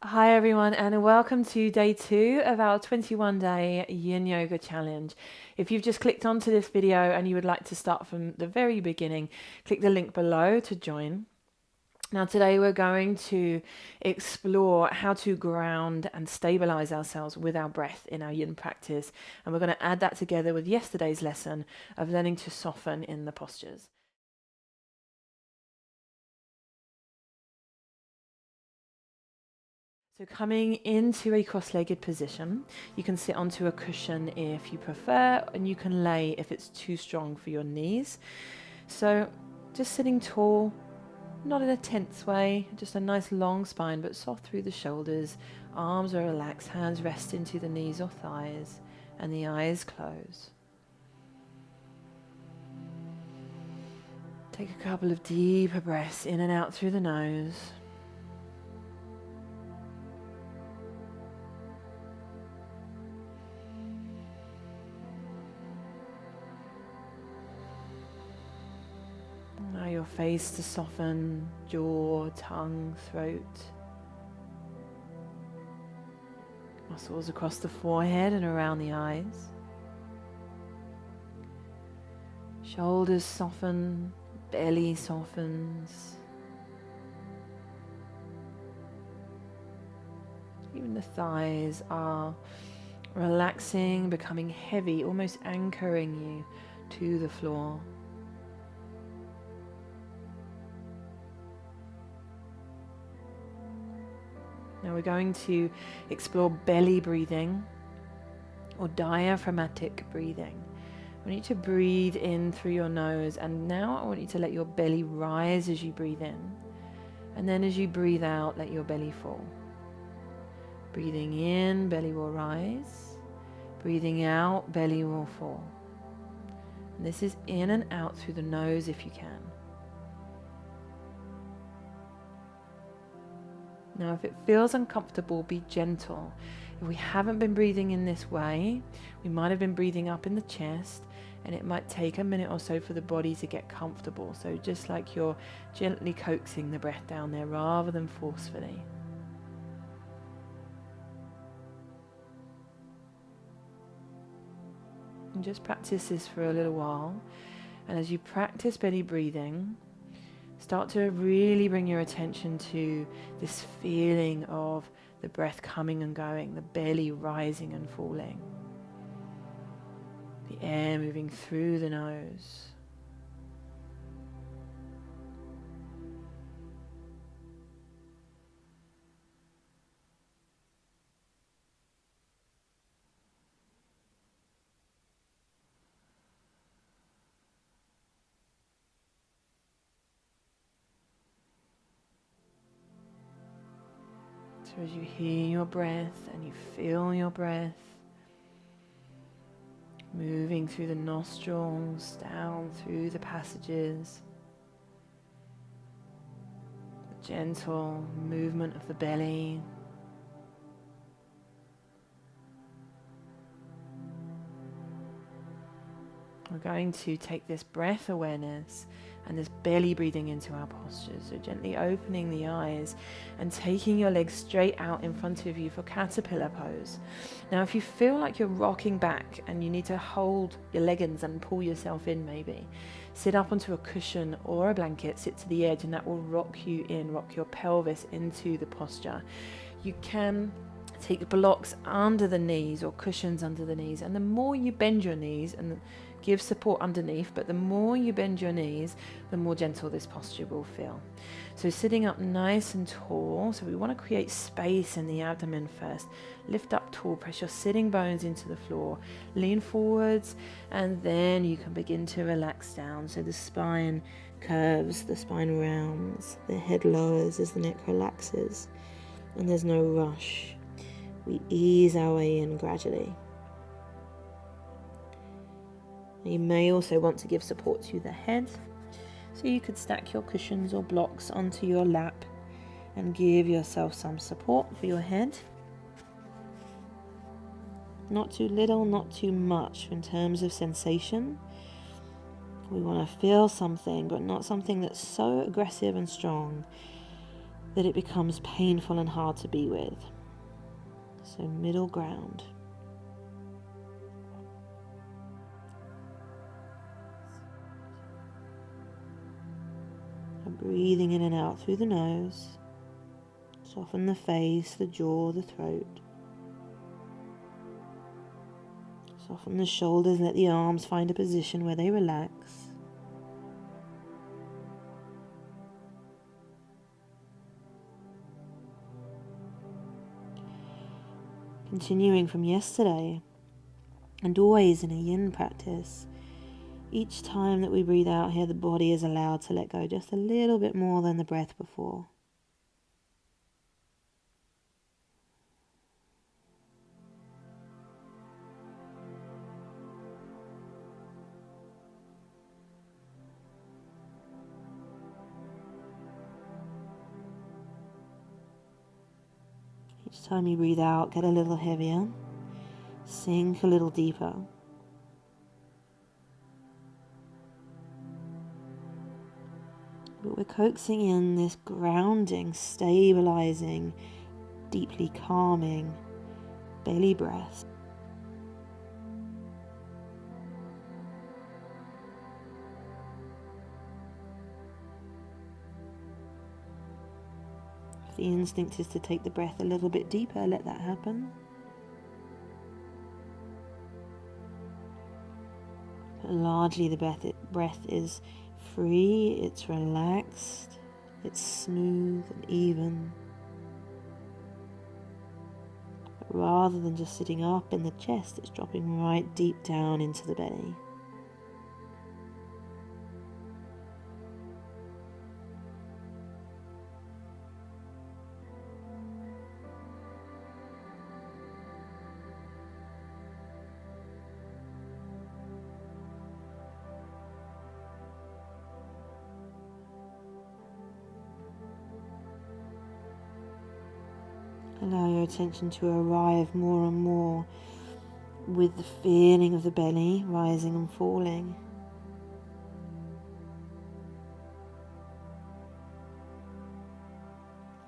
Hi everyone, and welcome to day 2 of our 21-day Yin Yoga challenge. If you've just clicked onto this video and you would like to start from the very beginning, click the link below to join. Now today we're going to explore how to ground and stabilize ourselves with our breath in our Yin practice, and we're going to add that together with yesterday's lesson of learning to soften in the postures. So coming into a cross-legged position, you can sit onto a cushion if you prefer, and you can lay if it's too strong for your knees. So just sitting tall, not in a tense way, just a nice long spine, but soft through the shoulders. Arms are relaxed, hands rest into the knees or thighs, and the eyes close. Take a couple of deeper breaths in and out through the nose. Allow your face to soften, jaw, tongue, throat. Muscles across the forehead and around the eyes. Shoulders soften, belly softens. Even the thighs are relaxing, becoming heavy, almost anchoring you to the floor. Now we're going to explore belly breathing or diaphragmatic breathing. I want you to breathe in through your nose, and now I want you to let your belly rise as you breathe in. And then as you breathe out, let your belly fall. Breathing in, belly will rise. Breathing out, belly will fall. And this is in and out through the nose if you can. Now, if it feels uncomfortable, be gentle. If we haven't been breathing in this way, we might have been breathing up in the chest, and it might take a minute or so for the body to get comfortable. So just like you're gently coaxing the breath down there rather than forcefully. And just practice this for a little while. And as you practice belly breathing, start to really bring your attention to this feeling of the breath coming and going, the belly rising and falling, the air moving through the nose. So as you hear your breath and you feel your breath moving through the nostrils, down through the passages, the gentle movement of the belly, we're going to take this breath awareness and this belly breathing into our postures. So gently opening the eyes and taking your legs straight out in front of you for caterpillar pose. Now, if you feel like you're rocking back and you need to hold your leggings and pull yourself in, maybe sit up onto a cushion or a blanket, sit to the edge, and that will rock you in, rock your pelvis into the posture. You can take blocks under the knees or cushions under the knees, and the more you bend your knees and give support underneath, but the more you bend your knees, the more gentle this posture will feel. So sitting up nice and tall, so we want to create space in the abdomen first. Lift up tall, press your sitting bones into the floor, lean forwards, and then you can begin to relax down. So the spine curves, the spine rounds, the head lowers as the neck relaxes, and there's no rush. We ease our way in gradually. You may also want to give support to the head, so you could stack your cushions or blocks onto your lap and give yourself some support for your head. Not too little, not too much in terms of sensation. We want to feel something, but not something that's so aggressive and strong that it becomes painful and hard to be with. So middle ground. And breathing in and out through the nose. Soften the face, the jaw, the throat. Soften the shoulders, let the arms find a position where they relax. Continuing from yesterday, and always in a yin practice, each time that we breathe out here, the body is allowed to let go just a little bit more than the breath before. Each time you breathe out, get a little heavier, sink a little deeper. But we're coaxing in this grounding, stabilizing, deeply calming belly breath. If the instinct is to take the breath a little bit deeper, let that happen. But largely the breath is free, it's relaxed, it's smooth and even. But rather than just sitting up in the chest, it's dropping right deep down into the belly. Allow your attention to arrive more and more with the feeling of the belly rising and falling.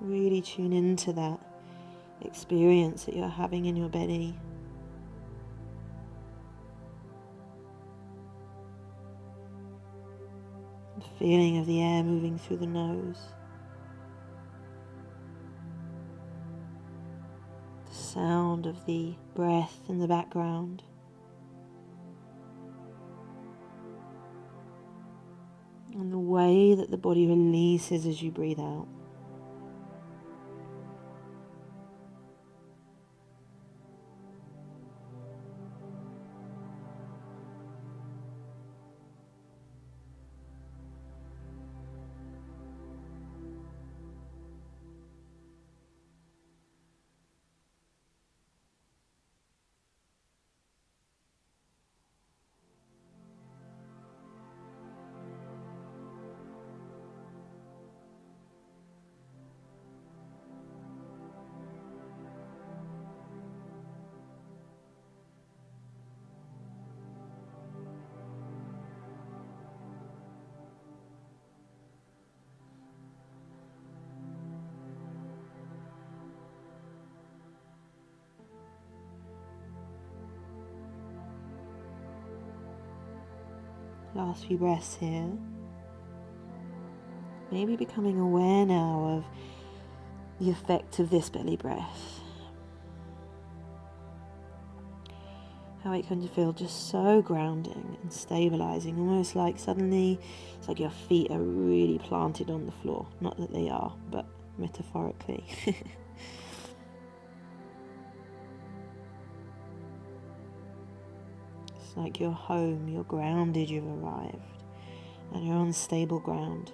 Really tune into that experience that you're having in your belly. The feeling of the air moving through the nose. The sound of the breath in the background. And the way that the body releases as you breathe out. Last few breaths here. Maybe becoming aware now of the effect of this belly breath. How it can feel just so grounding and stabilizing, almost like suddenly it's like your feet are really planted on the floor. Not that they are, but metaphorically. It's like you're home, you're grounded, you've arrived, and you're on stable ground.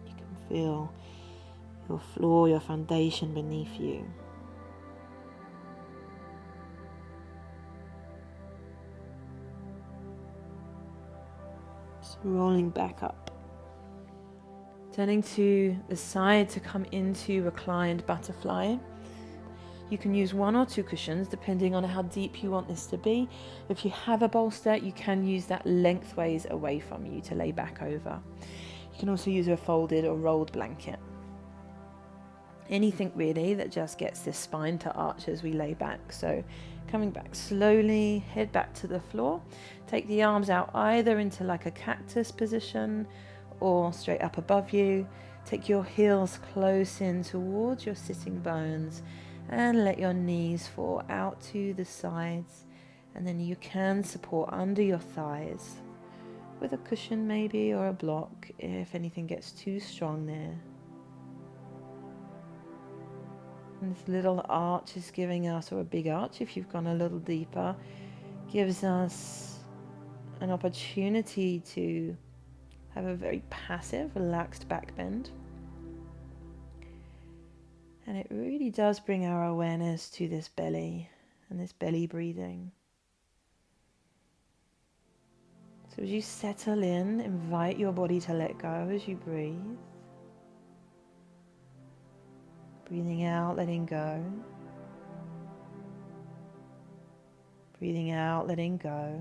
You can feel your floor, your foundation beneath you. Just rolling back up. Turning to the side to come into reclined butterfly. You can use 1 or 2 cushions depending on how deep you want this to be. If you have a bolster, you can use that lengthways away from you to lay back over. You can also use a folded or rolled blanket. Anything really that just gets this spine to arch as we lay back. So coming back slowly, head back to the floor. Take the arms out either into like a cactus position or straight up above you. Take your heels close in towards your sitting bones and let your knees fall out to the sides. And then you can support under your thighs with a cushion maybe or a block if anything gets too strong there. And this little arch is giving us, or a big arch if you've gone a little deeper, gives us an opportunity to have a very passive, relaxed back bend. And it really does bring our awareness to this belly and this belly breathing. So as you settle in, invite your body to let go as you breathe. Breathing out, letting go. Breathing out, letting go.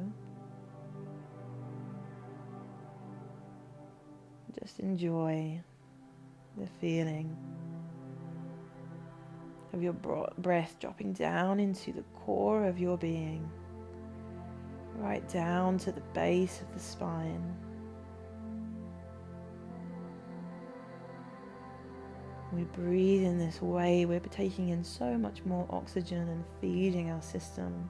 Just enjoy the feeling of your breath dropping down into the core of your being, right down to the base of the spine. We breathe in this way, we're taking in so much more oxygen and feeding our system.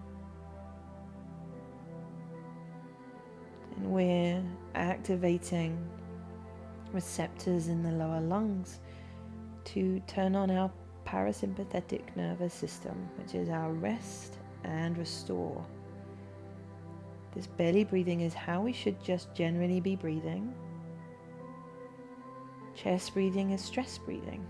And we're activating receptors in the lower lungs to turn on our parasympathetic nervous system, which is our rest and restore. This belly breathing is how we should just generally be breathing. Chest breathing is stress breathing.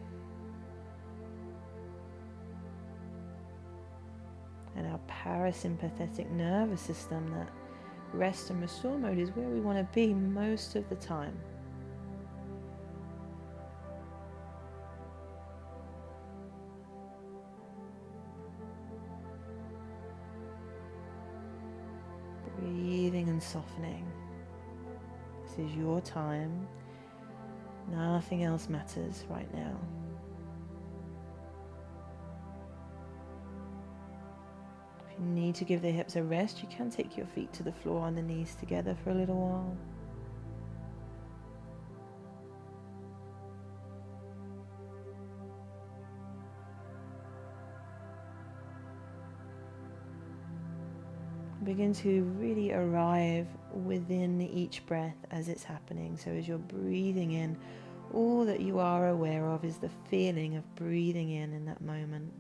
And our parasympathetic nervous system, that rest and restore mode, is where we want to be most of the time. Breathing and softening. This is your time. Nothing else matters right now. If you need to give the hips a rest, you can take your feet to the floor and the knees together for a little while. Begin to really arrive within each breath as it's happening. So as you're breathing in, all that you are aware of is the feeling of breathing in that moment.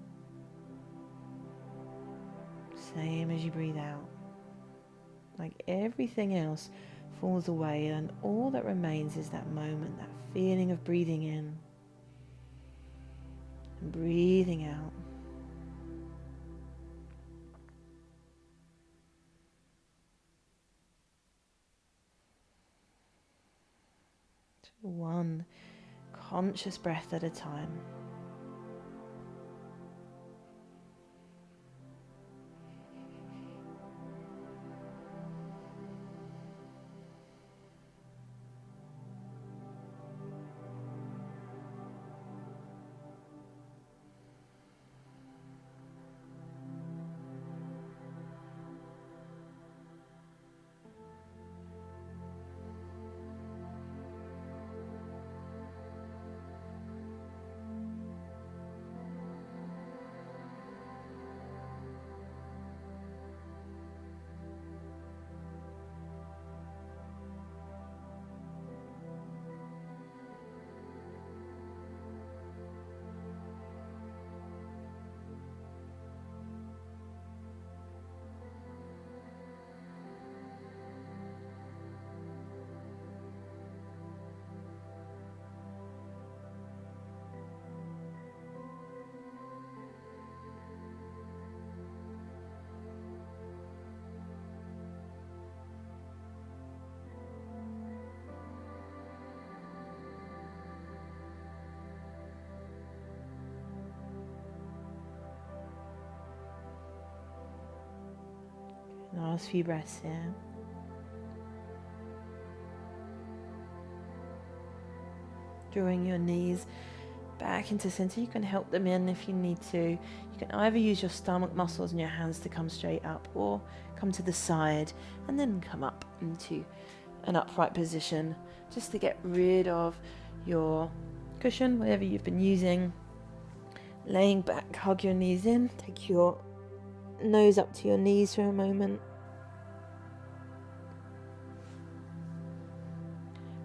Same as you breathe out. Like everything else falls away, and all that remains is that moment, that feeling of breathing in and breathing out. One conscious breath at a time. Last few breaths here. Drawing your knees back into center. You can help them in if you need to. You can either use your stomach muscles and your hands to come straight up, or come to the side and then come up into an upright position, just to get rid of your cushion, whatever you've been using. Laying back, hug your knees in, take your nose up to your knees for a moment.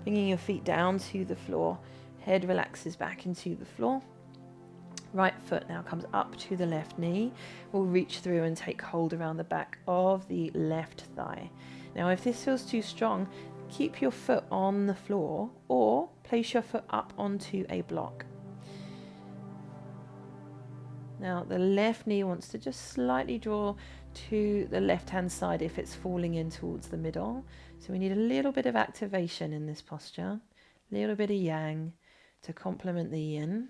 Bringing your feet down to the floor, head relaxes back into the floor. Right foot now comes up to the left knee. We'll reach through and take hold around the back of the left thigh. Now, if this feels too strong, keep your foot on the floor or place your foot up onto a block. Now, the left knee wants to just slightly draw to the left-hand side if it's falling in towards the middle. So we need a little bit of activation in this posture, a little bit of yang to complement the yin.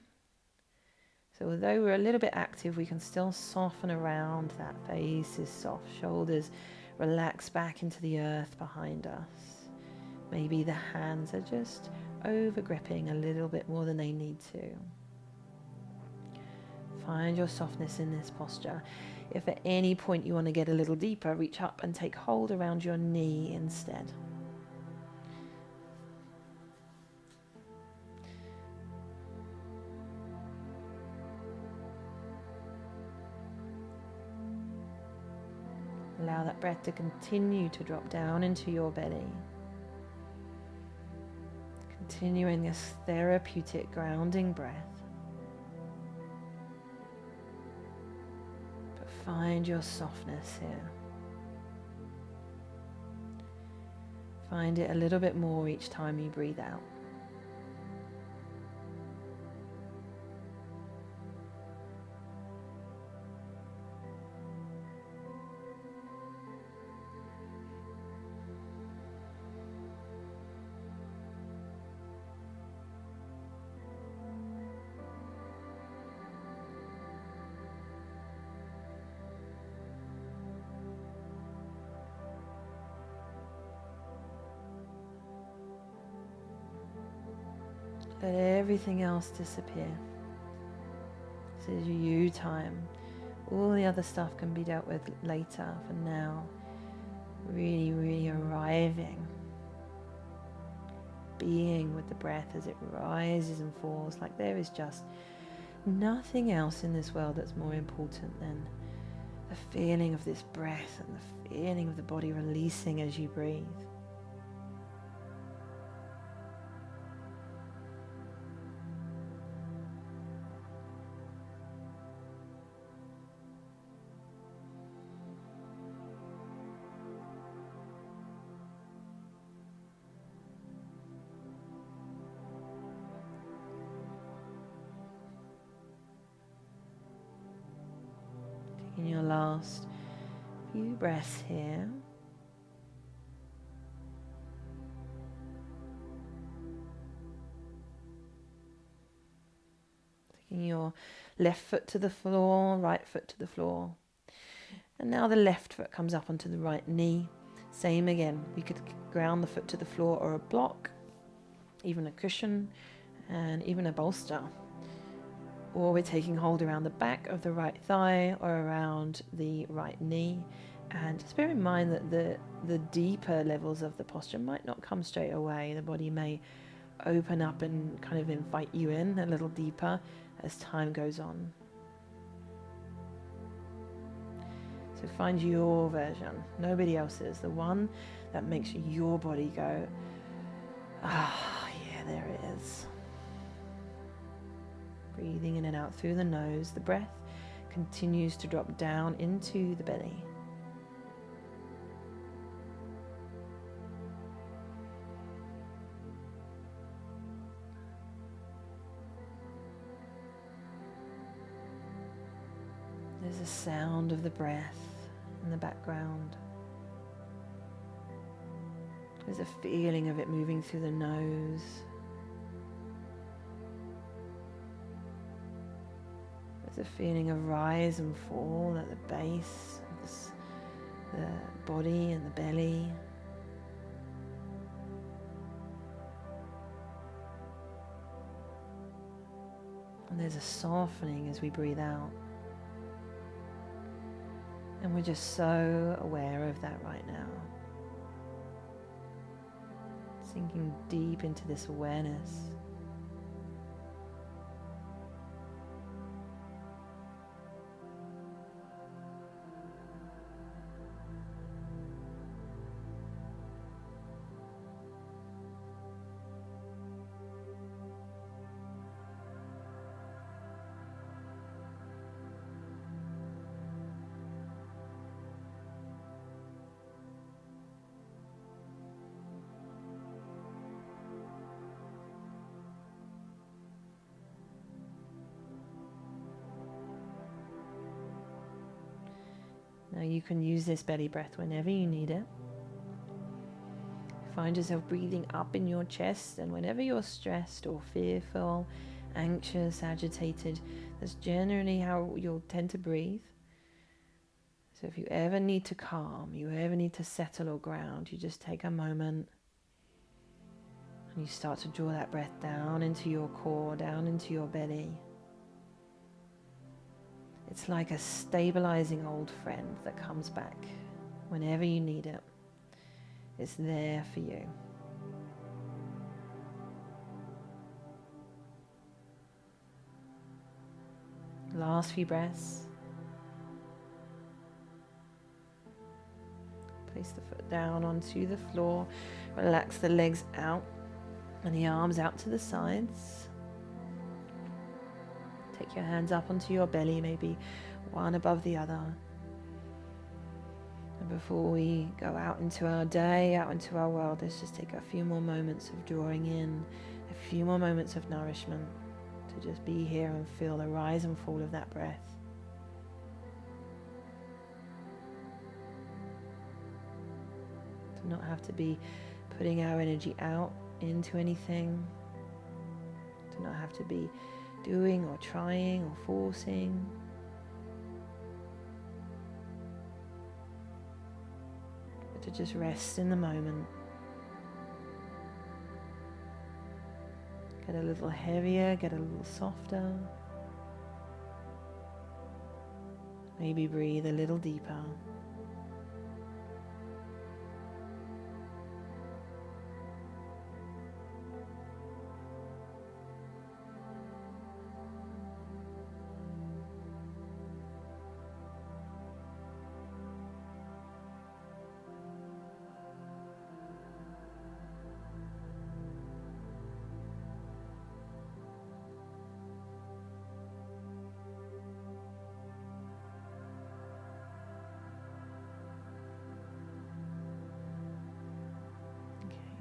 So although we're a little bit active, we can still soften around. That face is soft, shoulders relax back into the earth behind us. Maybe the hands are just over gripping a little bit more than they need to. Find your softness in this posture. If at any point you want to get a little deeper, reach up and take hold around your knee instead. Allow that breath to continue to drop down into your belly. Continuing this therapeutic grounding breath. But find your softness here. Find it a little bit more each time you breathe out. Let everything else disappear. This is you time. All the other stuff can be dealt with later. For now, really arriving. Being with the breath as it rises and falls, like there is just nothing else in this world that's more important than the feeling of this breath and the feeling of the body releasing as you breathe. In your last few breaths here, taking your left foot to the floor, right foot to the floor, and now the left foot comes up onto the right knee. Same again, we could ground the foot to the floor or a block, even a cushion, and even a bolster. Or we're taking hold around the back of the right thigh or around the right knee. And just bear in mind that the deeper levels of the posture might not come straight away. The body may open up and kind of invite you in a little deeper as time goes on. So find your version, nobody else's, the one that makes your body go, ah, yeah, there it is. Breathing in and out through the nose, the breath continues to drop down into the belly. There's a sound of the breath in the background. There's a feeling of it moving through the nose. There's a feeling of rise and fall at the base of the body and the belly. And there's a softening as we breathe out. And we're just so aware of that right now. Sinking deep into this awareness. Now you can use this belly breath whenever you need it. Find yourself breathing up in your chest, and whenever you're stressed or fearful, anxious, agitated, that's generally how you'll tend to breathe. So if you ever need to calm, you ever need to settle or ground, you just take a moment and you start to draw that breath down into your core, down into your belly. It's like a stabilizing old friend that comes back whenever you need it. It's there for you. Last few breaths. Place the foot down onto the floor. Relax the legs out and the arms out to the sides. Take your hands up onto your belly, maybe one above the other. And before we go out into our day, out into our world, let's just take a few more moments of drawing in, a few more moments of nourishment, to just be here and feel the rise and fall of that breath. To not have to be putting our energy out into anything. To not have to be doing or trying or forcing. But to just rest in the moment. Get a little heavier, get a little softer. Maybe breathe a little deeper.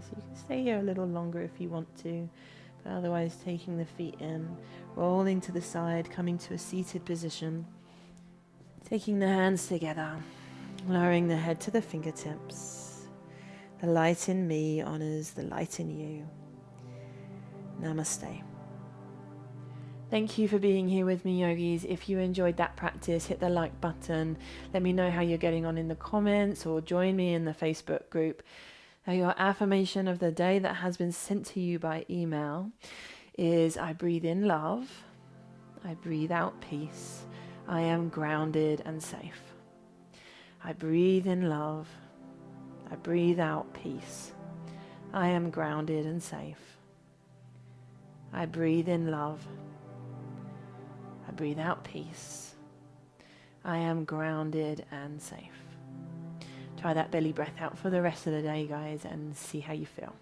So you can stay here a little longer if you want to, but otherwise taking the feet in, rolling to the side, coming to a seated position, taking the hands together, lowering the head to the fingertips. The light in me honors the light in you. Namaste. Thank you for being here with me, yogis. If you enjoyed that practice, hit the like button. Let me know how you're getting on in the comments, or join me in the Facebook group. Now, your affirmation of the day that has been sent to you by email is: I breathe in love, I breathe out peace, I am grounded and safe. I breathe in love, I breathe out peace, I am grounded and safe. I breathe in love, I breathe out peace, I am grounded and safe. Try that belly breath out for the rest of the day, guys, and see how you feel.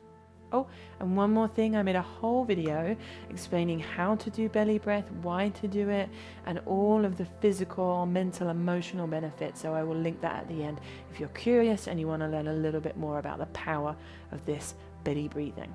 Oh, and one more thing, I made a whole video explaining how to do belly breath, why to do it, and all of the physical, mental, emotional benefits. So I will link that at the end if you're curious and you want to learn a little bit more about the power of this belly breathing.